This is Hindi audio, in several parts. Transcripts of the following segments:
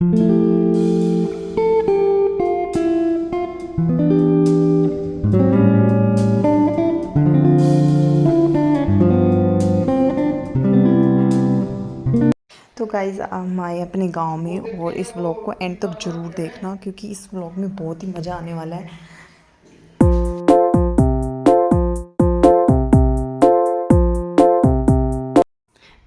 तो गाइज़ हम आए अपने गांव में, और इस व्लॉग को एंड तक ज़रूर देखना क्योंकि इस व्लॉग में बहुत ही मज़ा आने वाला है।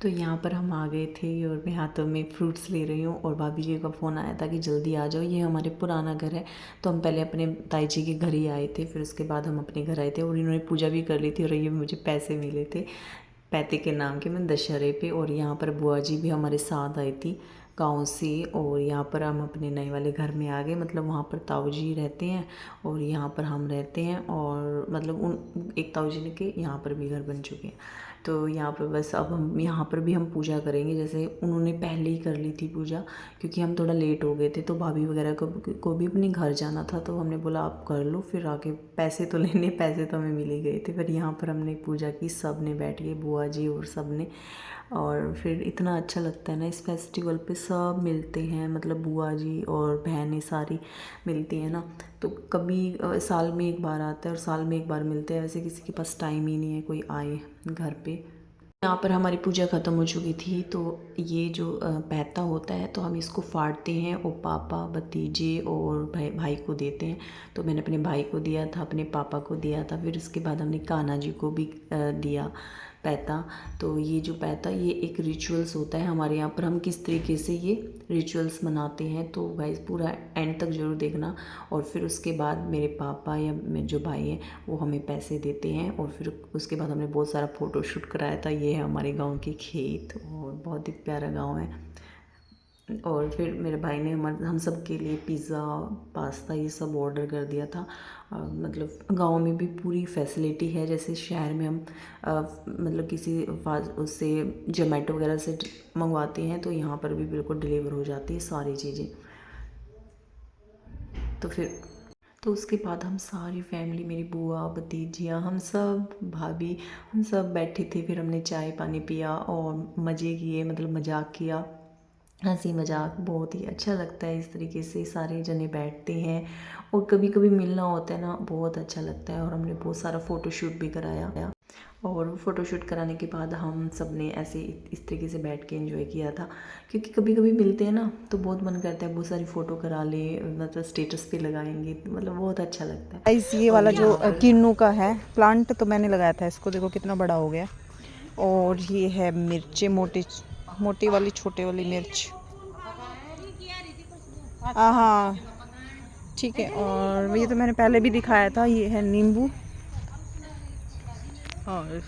तो यहाँ पर हम आ गए थे और मैं हाथों में फ्रूट्स ले रही हूँ, और भाभी जी का फ़ोन आया था कि जल्दी आ जाओ, ये हमारे पुराना घर है। तो हम पहले अपने ताई जी के घर ही आए थे, फिर उसके बाद हम अपने घर आए थे, और इन्होंने पूजा भी कर ली थी, और ये मुझे पैसे मिले थे पैते के नाम के, मैं दशहरे पे। और यहाँ पर बुआ जी भी हमारे साथ आई थी गाँव से, और यहाँ पर हम अपने नए वाले घर में आ गए। मतलब वहाँ पर ताऊ जी रहते हैं और यहाँ पर हम रहते हैं, और मतलब उन एक ताऊ जी ने के यहाँ पर भी घर बन चुके हैं। तो यहाँ पर बस अब हम यहाँ पर भी हम पूजा करेंगे, जैसे उन्होंने पहले ही कर ली थी पूजा, क्योंकि हम थोड़ा लेट हो गए थे। तो भाभी वगैरह को भी अपने घर जाना था, तो हमने बोला आप कर लो, फिर आके पैसे तो लेने, पैसे तो हमें मिल ही गए थे। फिर यहाँ पर हमने पूजा की, सब ने बैठ के, बुआ जी और सब ने। और फिर इतना अच्छा लगता है ना इस फेस्टिवल पे, सब मिलते हैं, मतलब बुआ जी और बहनें सारी मिलती हैं ना। तो कभी साल में एक बार आता है और साल में एक बार मिलते हैं, वैसे किसी के पास टाइम ही नहीं है कोई आए घर पे। यहाँ पर हमारी पूजा ख़त्म हो चुकी थी, तो ये जो पैता होता है तो हम इसको फाड़ते हैं और पापा, भतीजे और भाई को देते हैं। तो मैंने अपने भाई को दिया था, अपने पापा को दिया था, फिर उसके बाद हमने कान्हा जी को भी दिया पैता। तो ये जो पैता, ये एक रिचुअल्स होता है हमारे यहाँ पर, हम किस तरीके से ये रिचुअल्स मनाते हैं। तो गाइस पूरा एंड तक ज़रूर देखना। और फिर उसके बाद मेरे पापा या मेरे जो भाई हैं वो हमें पैसे देते हैं, और फिर उसके बाद हमने बहुत सारा फ़ोटो शूट कराया था। ये है हमारे गांव के खेत, और बहुत ही प्यारा गांव है। और फिर मेरे भाई ने हम सब के लिए पिज़्ज़ा, पास्ता ये सब ऑर्डर कर दिया था। मतलब गांव में भी पूरी फैसिलिटी है, जैसे शहर में हम मतलब किसी उससे जोमेटो वगैरह से मंगवाते हैं, तो यहाँ पर भी बिल्कुल डिलीवर हो जाती है सारी चीज़ें। तो फिर तो उसके बाद हम सारी फैमिली, मेरी बुआ, भतीजियाँ, हम सब, भाभी, हम सब बैठे थे। फिर हमने चाय पानी पिया और मज़े किए, मतलब मजाक किया, हंसी मजाक। बहुत ही अच्छा लगता है इस तरीके से सारे जने बैठते हैं, और कभी कभी मिलना होता है ना, बहुत अच्छा लगता है। और हमने बहुत सारा फ़ोटोशूट भी कराया, और फ़ोटोशूट कराने के बाद हम सब ने ऐसे इस तरीके से बैठ के एंजॉय किया था। क्योंकि कभी कभी मिलते हैं ना तो बहुत मन करता है बहुत सारी फ़ोटो करा ले, मतलब स्टेटस पे लगाएंगे, मतलब बहुत अच्छा लगता है। गाइस ये और वाला जो यहाँ पर किन्नू का है प्लांट, तो मैंने लगाया था इसको, देखो कितना बड़ा हो गया। और ये है मिर्ची, मोटी मोटी वाली, छोटे वाली मिर्च। हाँ हाँ ठीक है। और ये तो मैंने पहले भी दिखाया था, ये है नींबू। और